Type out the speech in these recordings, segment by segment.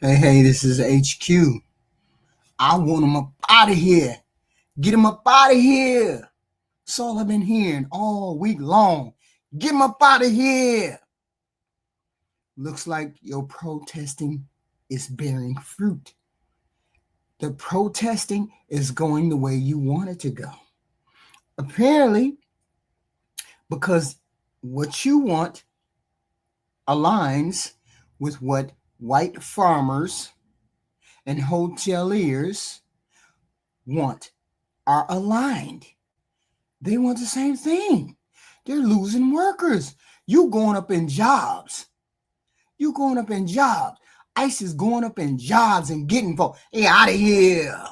Hey, this is HQ. I want them up out of here. Get them up out of here. That's all I've been hearing all week long. Get them up out of here. Looks like your protesting is bearing fruit. The protesting is going the way you want it to go. Apparently, because what you want aligns with what white farmers and hoteliers want, are aligned. They want the same thing. They're losing workers. You going up in jobs. You going up in jobs. ICE is going up in jobs and getting folks. Hey, out of here.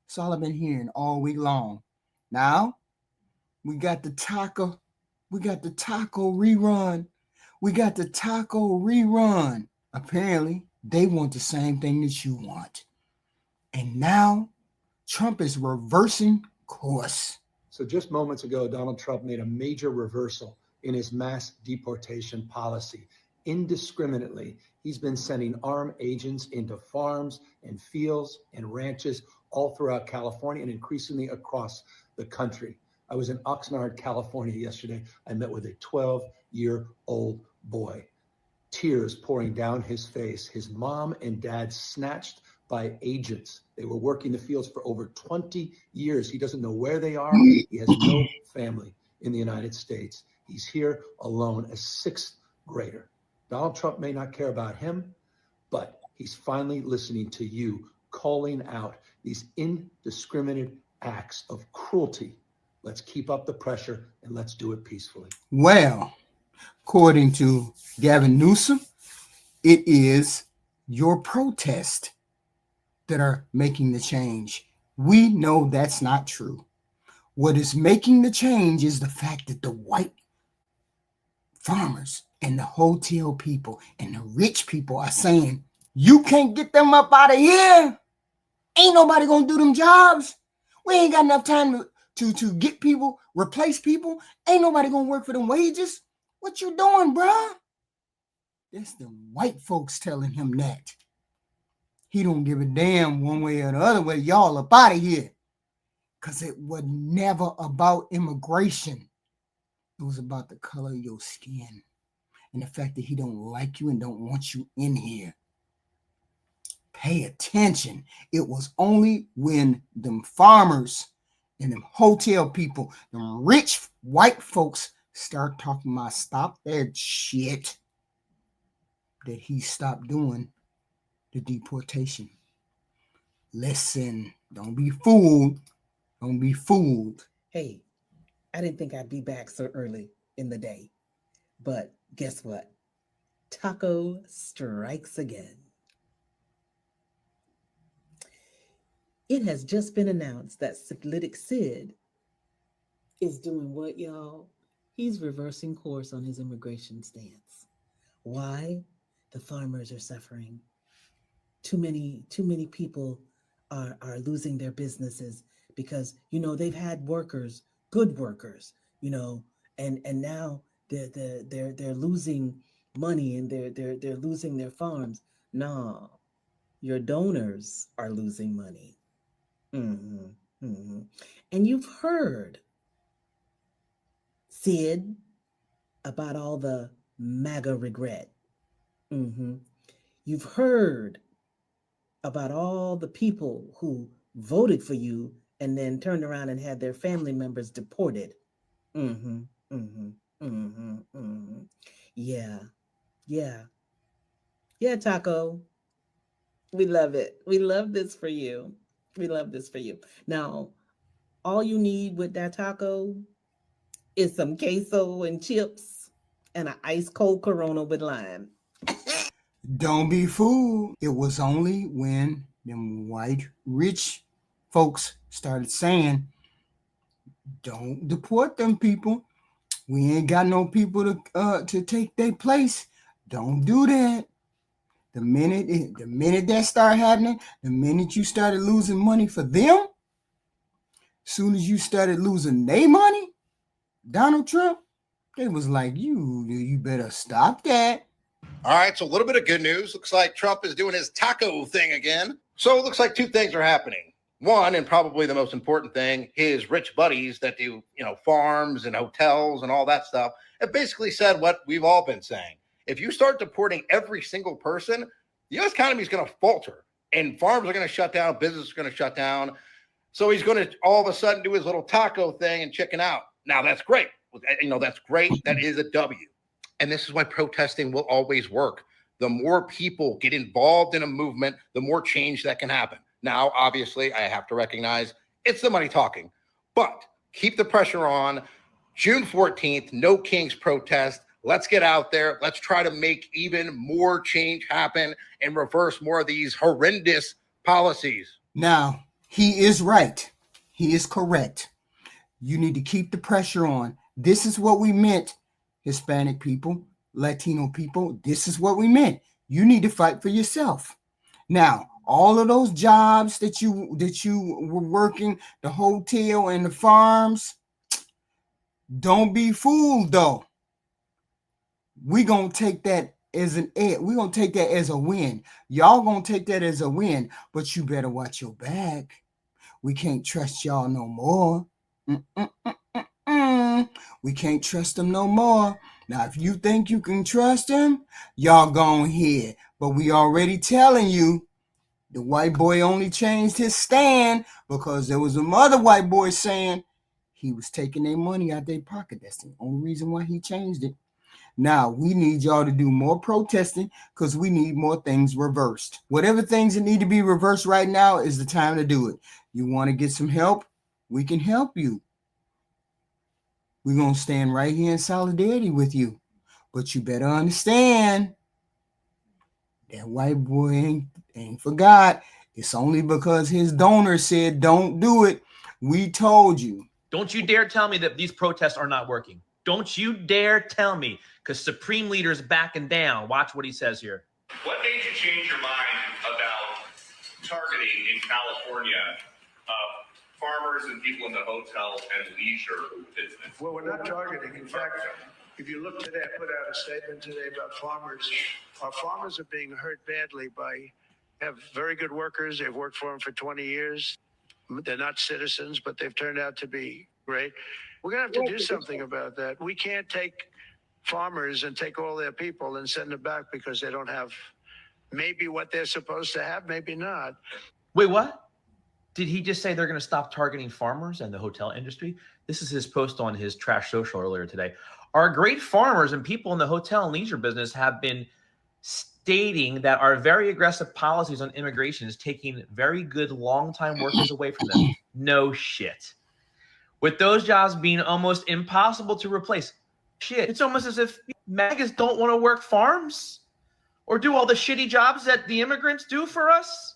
That's all I've been hearing all week long. Now, we got the taco. We got the taco rerun. We got the taco rerun. Apparently, they want the same thing that you want. And now, Trump is reversing course. So just moments ago, Donald Trump made a major reversal in his mass deportation policy. Indiscriminately, he's been sending armed agents into farms and fields and ranches all throughout California and increasingly across the country. I was in Oxnard, California yesterday. I met with a 12-year-old boy, tears pouring down his face. His mom and dad snatched by agents. They were working the fields for over 20 years. He doesn't know where they are. He has no family in the United States. He's here alone, a sixth grader. Donald Trump may not care about him, but he's finally listening to you, calling out these indiscriminate acts of cruelty. Let's keep up the pressure and let's do it peacefully. Well, according to Gavin Newsom, it is your protest that are making the change. We know that's not true. What is making the change is the fact that the white farmers and the hotel people and the rich people are saying, you can't get them up out of here. Ain't nobody gonna do them jobs. We ain't got enough time to get people, replace people. Ain't nobody gonna work for them wages. What you doing, bruh? That's the white folks telling him that. He don't give a damn one way or the other way. Y'all up out of here. Because it was never about immigration. It was about the color of your skin and the fact that he don't like you and don't want you in here. Pay attention. It was only when them farmers and them hotel people, them rich white folks start talking about stop that shit, that he stopped doing the deportation. Listen, don't be fooled. Don't be fooled. Hey, I didn't think I'd be back so early in the day. But guess what? Taco strikes again. It has just been announced that Syphilitic Sid is doing what, y'all? He's reversing course on his immigration stance. Why? The farmers are suffering. Too many people are losing their businesses because they've had workers, good workers, and now they're losing money and they're losing their farms. No, your donors are losing money. And you've heard, Sid, about all the MAGA regret. You've heard about all the people who voted for you and then turned around and had their family members deported. Yeah. Yeah, Taco. We love it. We love this for you. We love this for you. Now, all you need with that taco is some queso and chips and an ice cold Corona with lime. Don't be fooled. It was only when them white rich folks started saying, don't deport them people. We ain't got no people to take their place. Don't do that. The minute that started happening, the minute you started losing money for them, soon as you started losing their money, Donald Trump, they was like, you better stop that. All right, so a little bit of good news. Looks like Trump is doing his taco thing again. So it looks like two things are happening. One, and probably the most important thing, his rich buddies that do, farms and hotels and all that stuff have basically said what we've all been saying. If you start deporting every single person, the U.S. economy is going to falter and farms are going to shut down, business is going to shut down. So he's going to all of a sudden do his little taco thing and chicken out. Now, that's great. That's great. That is a W. And this is why protesting will always work. The more people get involved in a movement, the more change that can happen. Now, obviously, I have to recognize it's the money talking, but keep the pressure on. June 14th, No Kings protest. Let's get out there. Let's try to make even more change happen and reverse more of these horrendous policies. Now, he is right. He is correct. You need to keep the pressure on. This is what we meant, Hispanic people, Latino people. This is what we meant. You need to fight for yourself. Now, all of those jobs that you were working, the hotel and the farms, don't be fooled though. We're going to take that as we're going to take that as a win. Y'all going to take that as a win, but you better watch your back. We can't trust y'all no more. We can't trust them no more. Now, if you think you can trust them, y'all go ahead. But we already telling you, the white boy only changed his stand because there was some other white boy saying he was taking their money out their pocket. That's the only reason why he changed it. Now, we need y'all to do more protesting because we need more things reversed. Whatever things that need to be reversed right now is the time to do it. You want to get some help? We can help you. We're going to stand right here in solidarity with you. But you better understand that white boy ain't forgot. It's only because his donor said don't do it. We told you. Don't you dare tell me that these protests are not working. Don't you dare tell me, because Supreme Leader's backing down. Watch what he says here. What made you change your mind about targeting in California farmers and people in the hotel and leisure business? Well, we're not targeting. In fact, if you look today, I put out a statement today about farmers. Our farmers are being hurt badly have very good workers. They've worked for them for 20 years. They're not citizens, but they've turned out to be great. We're going to have to do something about that. We can't take farmers and take all their people and send them back because they don't have maybe what they're supposed to have, maybe not. Wait, what? Did he just say they're going to stop targeting farmers and the hotel industry? This is his post on his Trash Social earlier today. Our great farmers and people in the hotel and leisure business have been stating that our very aggressive policies on immigration is taking very good long-time workers away from them. No shit. With those jobs being almost impossible to replace. Shit, it's almost as if MAGAs don't want to work farms or do all the shitty jobs that the immigrants do for us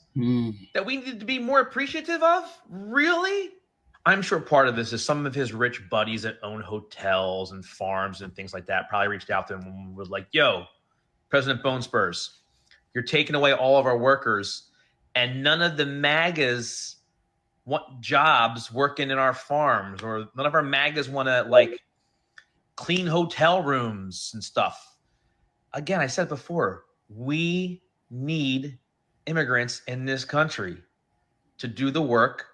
that we need to be more appreciative of. Really? I'm sure part of this is some of his rich buddies that own hotels and farms and things like that probably reached out to him and were like, yo, President Bone Spurs, you're taking away all of our workers and none of the MAGAs want jobs working in our farms, or none of our MAGAs want to clean hotel rooms and stuff. Again, I said before, we need immigrants in this country to do the work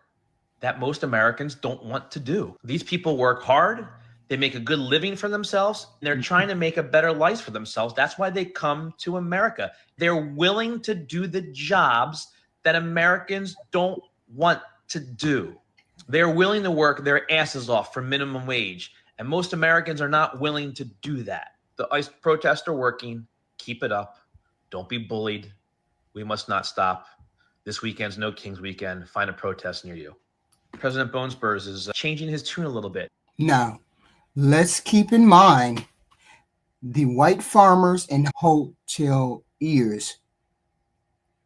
that most Americans don't want to do. These people work hard. They make a good living for themselves. And they're trying to make a better life for themselves. That's why they come to America. They're willing to do the jobs that Americans don't want to do. They're willing to work their asses off for minimum wage. And most Americans are not willing to do that. The ICE protests are working. Keep it up. Don't be bullied. We must not stop. This weekend's No Kings weekend. Find a protest near you. President Bone Spurs is changing his tune a little bit. Now, let's keep in mind the white farmers and hoteliers.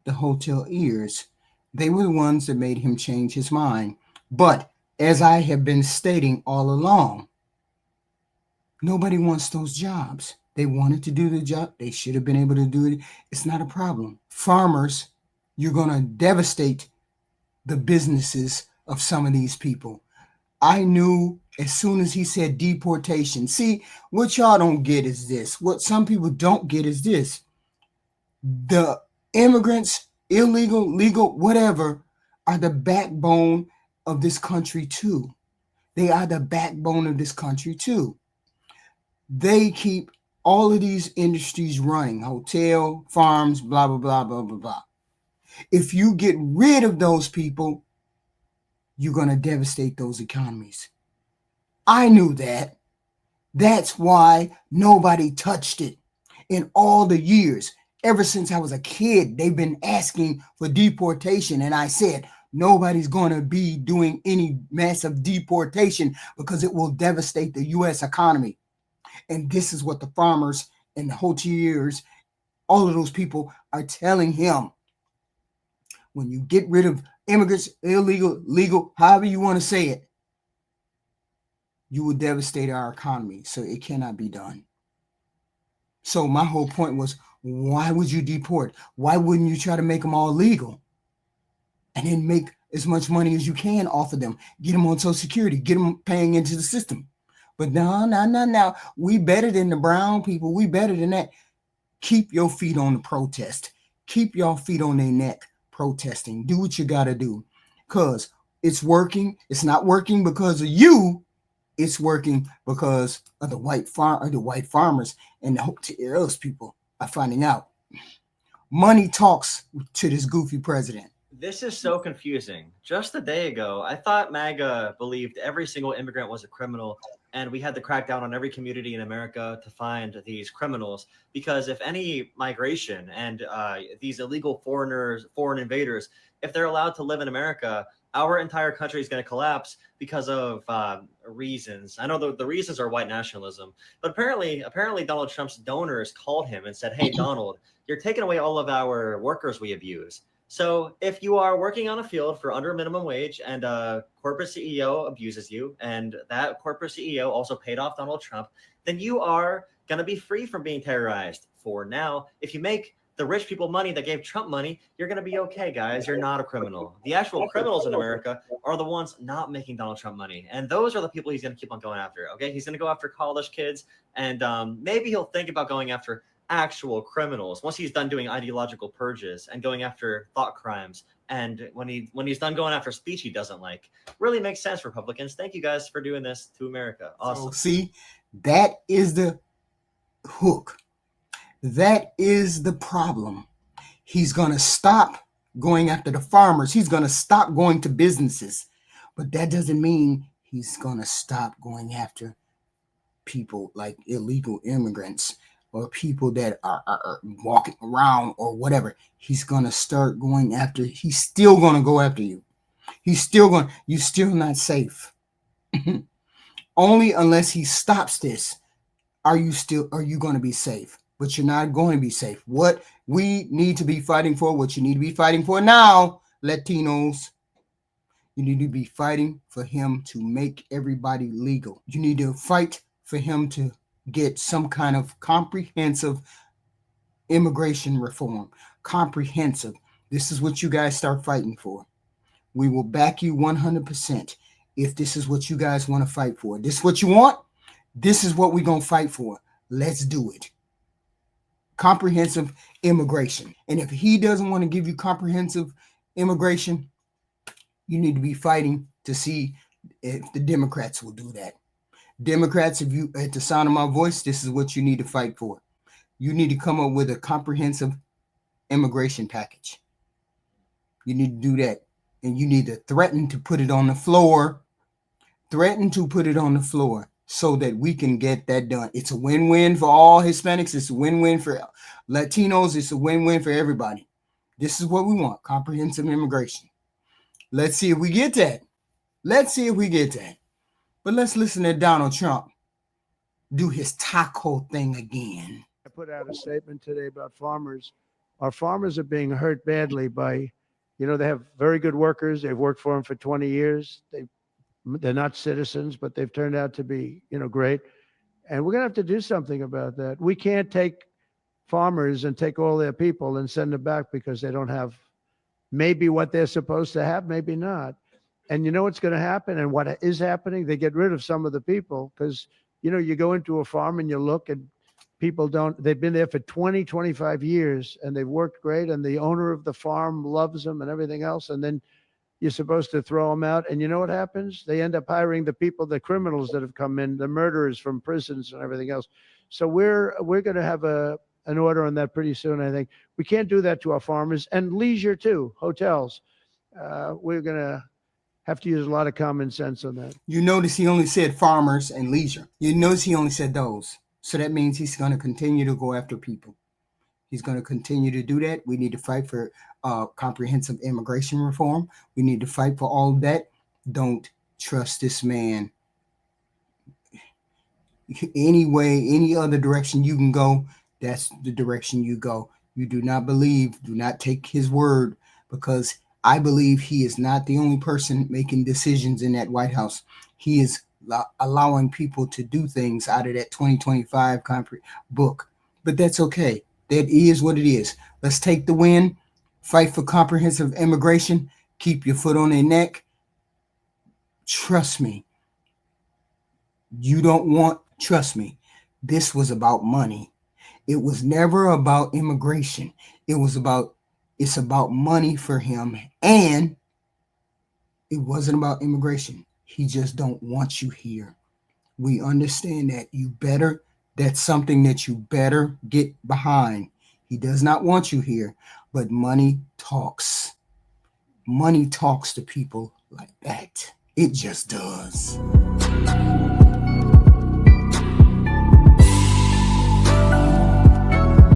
The hoteliers, they were the ones that made him change his mind. But as I have been stating all along, nobody wants those jobs. They wanted to do the job. They should have been able to do it. It's not a problem. Farmers, you're going to devastate the businesses of some of these people. I knew as soon as he said deportation. See, what y'all don't get is this. What some people don't get is this. The immigrants, illegal, legal, whatever, are the backbone of this country too. They are the backbone of this country too. They keep all of these industries running, hotel, farms, blah, blah, blah, blah, blah, blah. If you get rid of those people, you're going to devastate those economies. I knew that. That's why nobody touched it in all the years. Ever since I was a kid, they've been asking for deportation. And I said, nobody's going to be doing any massive deportation because it will devastate the U.S. economy. And this is what the farmers and the hoteliers, all of those people are telling him. When you get rid of immigrants, illegal, legal, however you want to say it, you will devastate our economy. So it cannot be done. So my whole point was, why would you deport? Why wouldn't you try to make them all legal? And then make as much money as you can off of them. Get them on Social Security. Get them paying into the system. But no. We better than the brown people. We better than that. Keep your feet on the protest. Keep your feet on their neck protesting. Do what you got to do. Because it's working. It's not working because of you. It's working because of the white farmers and the hotels people are finding out. Money talks to this goofy president. This is so confusing. Just a day ago, I thought MAGA believed every single immigrant was a criminal, and we had to crack down on every community in America to find these criminals. Because if any migration and these illegal foreigners, foreign invaders, if they're allowed to live in America, our entire country is going to collapse because of reasons. I know the reasons are white nationalism, but apparently Donald Trump's donors called him and said, "Hey, Donald, you're taking away all of our workers we abuse. So if you are working on a field for under minimum wage and a corporate CEO abuses you, and that corporate CEO also paid off Donald Trump, then you are going to be free from being terrorized for now. If you make the rich people money that gave Trump money, you're going to be okay, guys. You're not a criminal. The actual criminals in America are the ones not making Donald Trump money. And those are the people he's going to keep on going after. Okay. He's going to go after college kids, and maybe he'll think about going after actual criminals once he's done doing ideological purges and going after thought crimes. And when he's done going after speech he doesn't like. Really makes sense, Republicans. Thank you guys for doing this to America. Awesome. So see, that is the hook. That is the problem. He's going to stop going after the farmers. He's going to stop going to businesses. But that doesn't mean he's going to stop going after people like illegal immigrants or people that are walking around or whatever. He's going to start going after. He's still going to go after you. You're still not safe. Only unless he stops this are you going to be safe. But you're not going to be safe. What we need to be fighting for, what you need to be fighting for now, Latinos, you need to be fighting for him to make everybody legal. You need to fight for him to get some kind of comprehensive immigration reform. Comprehensive. This is what you guys start fighting for. We will back you 100% if this is what you guys want to fight for. This is what you want? This is what we're going to fight for. Let's do it. Comprehensive immigration. And if he doesn't want to give you comprehensive immigration, you need to be fighting to see if the Democrats will do that. Democrats, if you at the sound of my voice, this is what you need to fight for. You need to come up with a comprehensive immigration package. You need to do that. And you need to threaten to put it on the floor. Threaten to put it on the floor so that we can get that done. It's a win-win for all Hispanics. It's a win-win for Latinos. It's a win-win for everybody. This is what we want, comprehensive immigration. Let's see if we get that. But let's listen to Donald Trump do his taco thing again. I put out a statement today about farmers. Our farmers are being hurt badly by, they have very good workers. They've worked for them for 20 years. They're not citizens, but they've turned out to be, great. And we're going to have to do something about that. We can't take farmers and take all their people and send them back because they don't have maybe what they're supposed to have, maybe not. And you know what's going to happen and what is happening? They get rid of some of the people because, you go into a farm and you look and people don't, they've been there for 20, 25 years and they've worked great. And the owner of the farm loves them and everything else. And then you're supposed to throw them out. And you know what happens? They end up hiring the people, the criminals that have come in, the murderers from prisons and everything else. So we're going to have an order on that pretty soon, I think. We can't do that to our farmers and leisure too, hotels. We're going to have to use a lot of common sense on that. You notice he only said farmers and leisure. You notice he only said those. So that means he's going to continue to go after people. He's going to continue to do that. We need to fight for comprehensive immigration reform. We need to fight for all of that. Don't trust this man. Any way, any other direction you can go, that's the direction you go. You do not believe, do not take his word, because I believe he is not the only person making decisions in that White House. He is allowing people to do things out of that 2025 book. But that's okay. That is what it is. Let's take the win, fight for comprehensive immigration, keep your foot on their neck. Trust me. Trust me. This was about money. It was never about immigration. It's about money for him. And it wasn't about immigration. He just don't want you here. We understand that. That's something that you better get behind. He does not want you here, but money talks. Money talks to people like that. It just does.